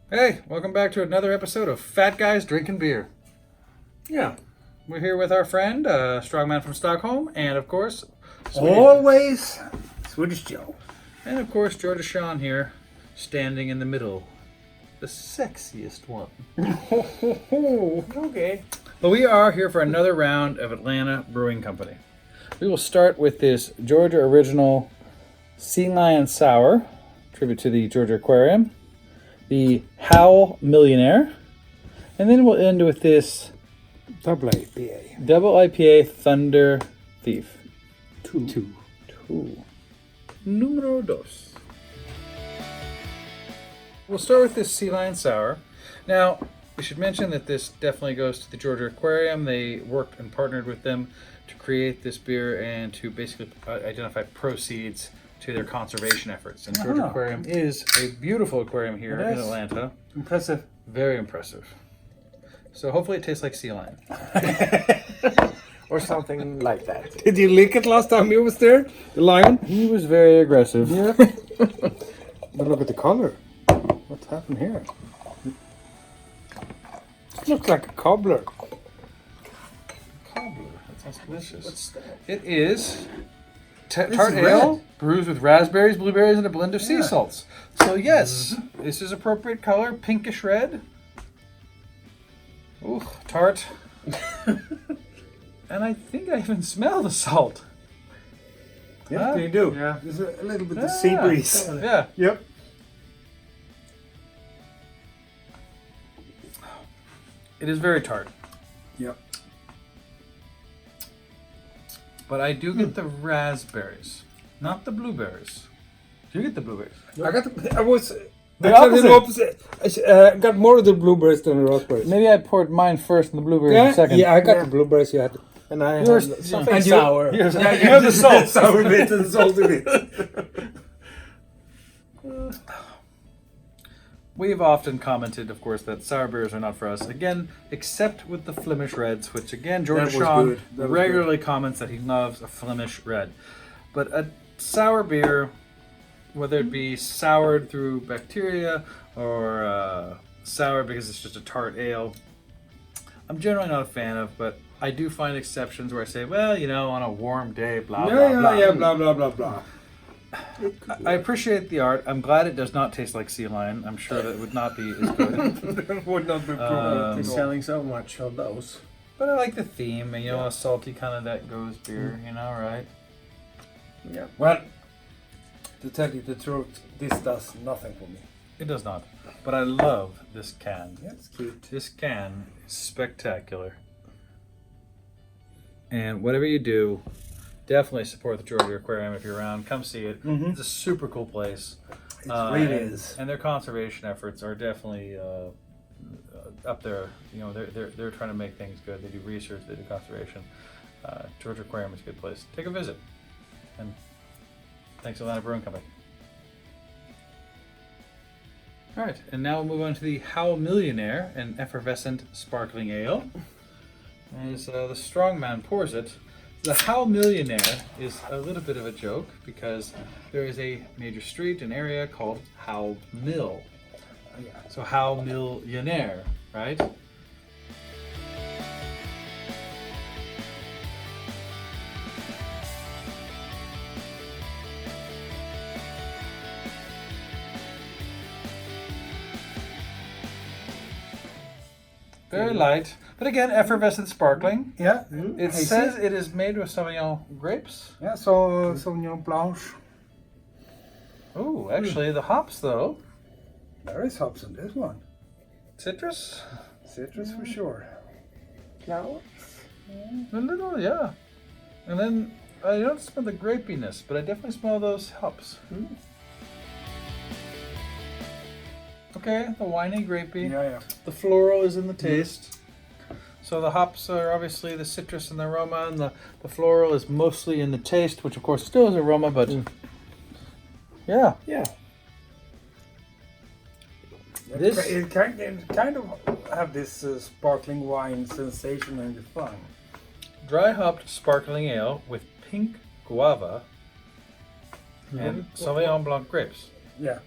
Hey, welcome back to another episode of Fat Guys Drinking Beer. Yeah. We're here with our friend, Strongman from Stockholm, and of course, Always Swedish Joe. And of course, Georgia Shaun here, standing in the middle, the sexiest one. Okay. But we are here for another round of Atlanta Brewing Company. We will start with this Georgia Original Sea Lion Sour, tribute to the Georgia Aquarium, the Howl Millionaire, and then we'll end with this Double IPA. Double IPA Thunder Thief. Two. Numero dos. We'll start with this Sea Lion Sour. Now, we should mention that this definitely goes to the Georgia Aquarium. They worked and partnered with them to create this beer and to basically identify proceeds to their conservation efforts. And Georgia Aquarium is a beautiful aquarium here in Atlanta. Impressive. Very impressive. So hopefully it tastes like sea lion. Or something like that. Did you lick it last time you was there? The lion? He was very aggressive. Yeah. But look at the color. What's happened here? It looks like a cobbler. Cobbler. That sounds delicious. What's that? It is tart is ale red. brewed with raspberries, blueberries, and a blend of sea salts. So yes, this is appropriate color, pinkish red. Ooh, tart. And I think I even smell the salt. Yeah, you do. Yeah. There's a little bit of sea breeze. Yeah. Yep. It is very tart. Yep. But I do get the raspberries, not the blueberries. Do you get the blueberries? I was The actually the opposite. I got more of the blueberries than the raspberries. Maybe I poured mine first and the blueberries second. Yeah, I got the blueberries you had. And I Yours- had yeah. something And you- sour. yours- Yeah, you have the salt. sour bit and salty bit. We've often commented, of course, that sour beers are not for us. Again, except with the Flemish Reds, which again, Georgia That was Shaun good. That was regularly comments that he loves a Flemish Red. But a sour beer, whether it be soured through bacteria or sour because it's just a tart ale, I'm generally not a fan of, but I do find exceptions where I say, well, you know, on a warm day, blah, blah, blah. blah, blah, blah, blah. I appreciate the art. I'm glad it does not taste like sea lion. I'm sure that it would not be as good. Would not be They're selling so much of those. But I like the theme, and you know, a salty kind of that goes beer, you know, right? Yeah. Well, to tell you the truth, this does nothing for me. It does not. But I love this can. Yeah, it's cute. This can is spectacular. And whatever you do, definitely support the Georgia Aquarium if you're around. Come see it. Mhm. It's a super cool place. It really and, is. And their conservation efforts are definitely up there. You know, they're trying to make things good. They do research. They do conservation. Georgia Aquarium is a good place. Take a visit. And thanks, Atlanta Brewing Company. All right, and now we'll move on to the Howl Millionaire, an effervescent sparkling ale. As the strongman pours it, the Howl Millionaire is a little bit of a joke because there is a major street, an area called Howl Mill. So Howl Millionaire, right? Very light, but again, effervescent sparkling. Yeah. It says it is made with Sauvignon grapes. Yeah, so Sauvignon Blanche. Oh, actually, the hops though, There is hops in this one. citrus, Citrus for sure. Flowers. a little, yeah. And then I don't smell the grapiness, but I definitely smell those hops. Okay, the winey, grapey. Yeah. The floral is in the taste. So the hops are obviously the citrus and the aroma, and the floral is mostly in the taste, which of course still is aroma, but yeah. Yeah. This- It kind of have this sparkling wine sensation in the front. Dry hopped sparkling ale with pink guava and Sauvignon Blanc grapes. Yeah.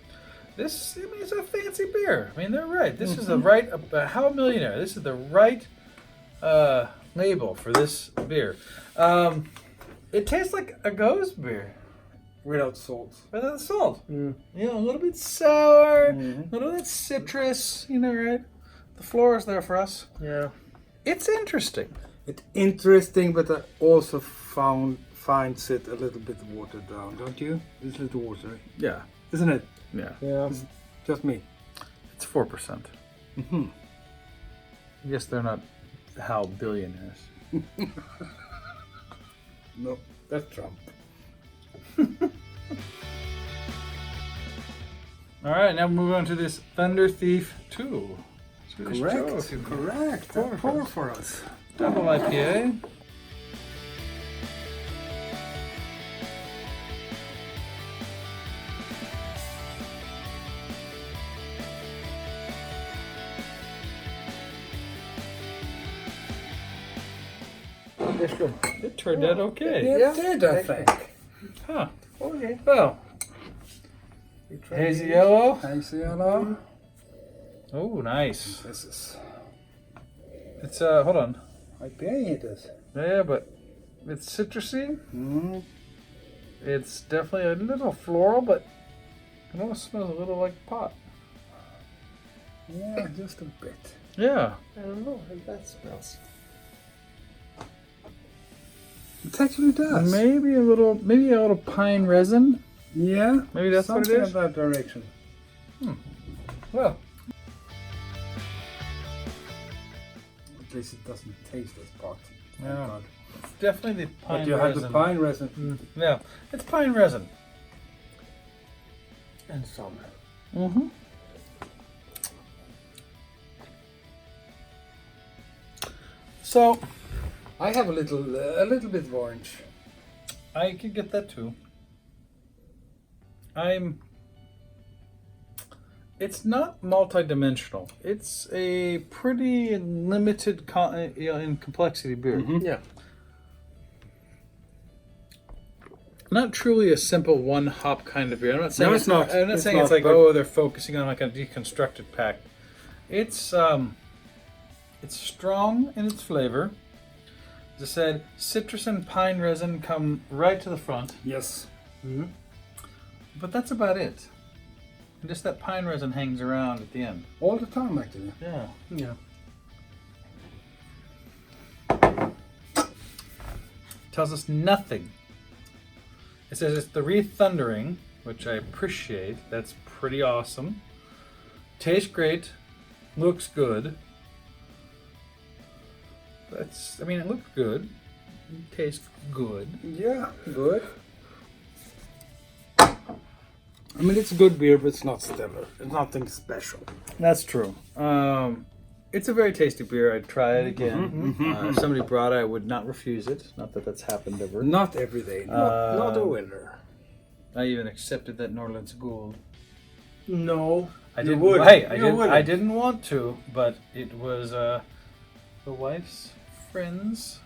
This, I mean, it's a fancy beer. I mean, they're right. This is the right, How Millionaire. This is the right label for this beer. It tastes like a ghost beer. Without salt. Without salt. Mm. You know, a little bit sour, a little bit citrus, you know, right? The floor is there for us. Yeah. It's interesting. It's interesting, but I also finds it a little bit watered down, don't you? It's a little watery. Yeah. Isn't it? Yeah. Yeah. It's just me. It's 4%. Mm-hmm. I guess they're not how billionaires. No, that's Trump. All right, now moving on to this Thunder Thief 2. Swedish Joe, if you Correct. Pour for us. Double IPA. That's good. It turned out okay. It did, I think. Huh. Okay. Well, hazy yellow. Hazy yellow. Oh, nice. This is It's hold on. IPA it is. Yeah, but it's citrusy. Mm. It's definitely a little floral, but it almost smells a little like pot. Yeah, just a bit. Yeah. I don't know how that smells. It actually does. Maybe a little pine resin. Yeah. Maybe that's what it something is? in that direction. Well, At least it doesn't taste as pot. Thank Yeah. God. it's definitely the pine But you resin. have the pine resin. Yeah, it's pine resin. And summer. Mm-hmm. So, I have a little bit of orange. I could get that too. It's not multi-dimensional. It's a pretty limited in complexity beer. Yeah. Not truly a simple one hop kind of beer. I'm not saying No, it's it's not. I'm not It's saying not, it's like but- they're focusing on like a deconstructed pack. It's strong in its flavor. As I said, citrus and pine resin come right to the front, Yes. but that's about it. And just that pine resin hangs around at the end. All the time, actually. Yeah. Yeah. Tells us nothing. It says it's the re-thundering, which I appreciate. That's pretty awesome. Tastes great. Looks good. It looks good. Tastes good. Yeah, good. I mean, it's a good beer, but it's not stellar. It's nothing special. That's true. It's a very tasty beer. I'd try it again. If somebody brought it, I would not refuse it. Not that that's happened ever. Not every day. Not a winner. I even accepted that Norland's Gold. No. I You didn't. would. Hey, You wouldn't. I didn't want to, but it was the wife's friend's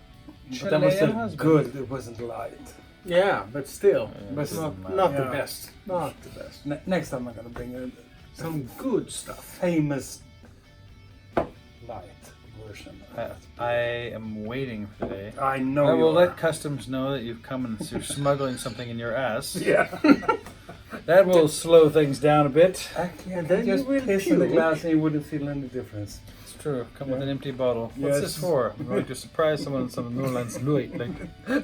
But that was Chilean still husband. good. It wasn't light. Yeah, but still. Yeah, But it doesn't matter. Not Yeah. the best. Not the best. Next time I'm gonna bring Some good stuff. famous light version. I am waiting for today. I know. I will you are. let customs know that you've come and you're smuggling something in your ass. Yeah. That will slow things down a bit. Actually, I And then can just you will piss in the puke. glass and you wouldn't feel any difference. It's true. Come with Yeah. an empty bottle. What's Yes. this for? I'm going to surprise someone with some Norland's Louis.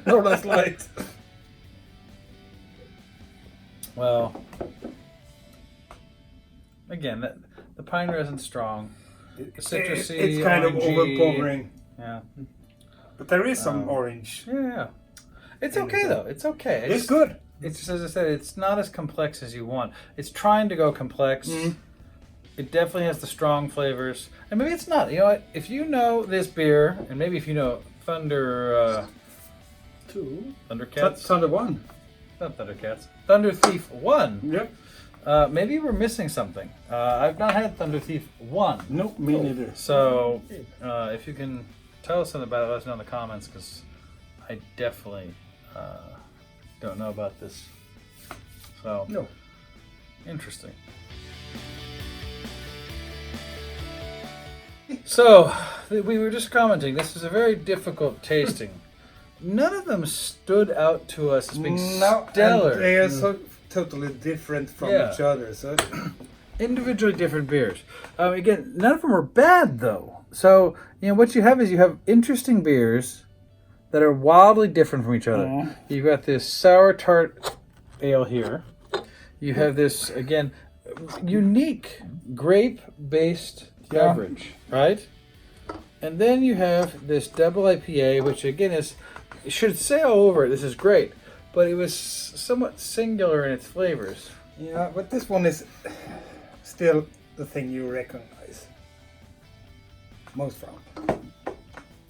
No, that's light. Well, again, the pine resin's strong. Citrusy, it's kind of orangey. overpowering. Yeah. But there is some orange. Yeah. It's okay though. It's okay. It's good. It's just, as I said, it's not as complex as you want. It's trying to go complex. It definitely has the strong flavors. And maybe it's not. You know what? If you know this beer, and maybe if you know Thundercats. Thunder one. Not Thundercats. Thunder Thief 1. Yep. Maybe we're missing something. I've not had Thunder Thief 1. Nope, me neither. So if you can tell us something about it, let us know in the comments, because I definitely don't know about this. So, No. interesting. So, we were just commenting, this is a very difficult tasting. None of them stood out to us as being stellar. And they are so totally different from each other. So Individually different beers. Again, none of them are bad though. So, what you have is you have interesting beers that are wildly different from each other. You've got this sour tart ale here. You have this, again, unique grape-based beverage, right? And then you have this double IPA, which again should say all over it, this is great, but it was somewhat singular in its flavors. yeah, but this one is still the thing you recognize most from.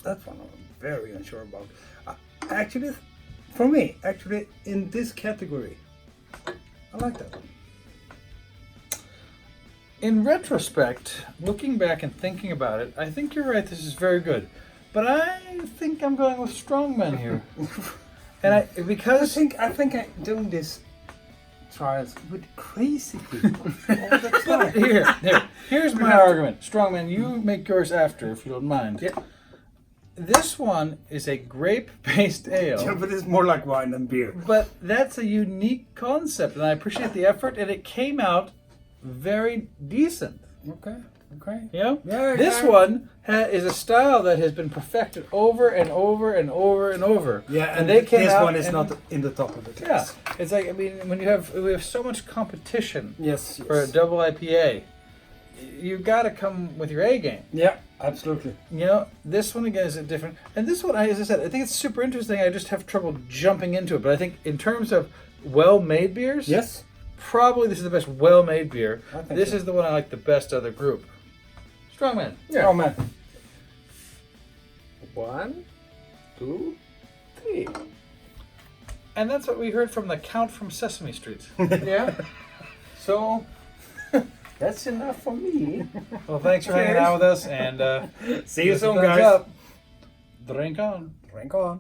That one I'm very unsure about. Actually, for me, in this category, I like that one. In retrospect, looking back and thinking about it, I think you're right, this is very good. But I think I'm going with Strongman here. And I think I'm doing this trials with crazy people all the time. Here's my argument. Strongman, you make yours after, if you don't mind. Yeah. This one is a grape-based ale. Yeah, but it's more like wine than beer. But that's a unique concept, and I appreciate the effort, and it came out very decent. Okay. Yeah, this one is a style that has been perfected over and over and over and over. Yeah, and they came this out one is and- not in the top of the Yeah, class. it's like, I mean, when we have so much competition Yes. for a double IPA, you got to come with your A game. Yeah, absolutely. This one again is a different, and this one, as I said, I think it's super interesting. I just have trouble jumping into it, but I think in terms of well-made beers, Yes. probably this is the best well-made beer. I think This so. is the one I like the best of the group. Strongman. Yeah. Oh man. 1, 2, 3. And that's what we heard from the Count from Sesame Street. Yeah. So that's enough for me. Well, thanks for hanging out with us, and See you soon, thumbs guys. up. Drink on. Drink on.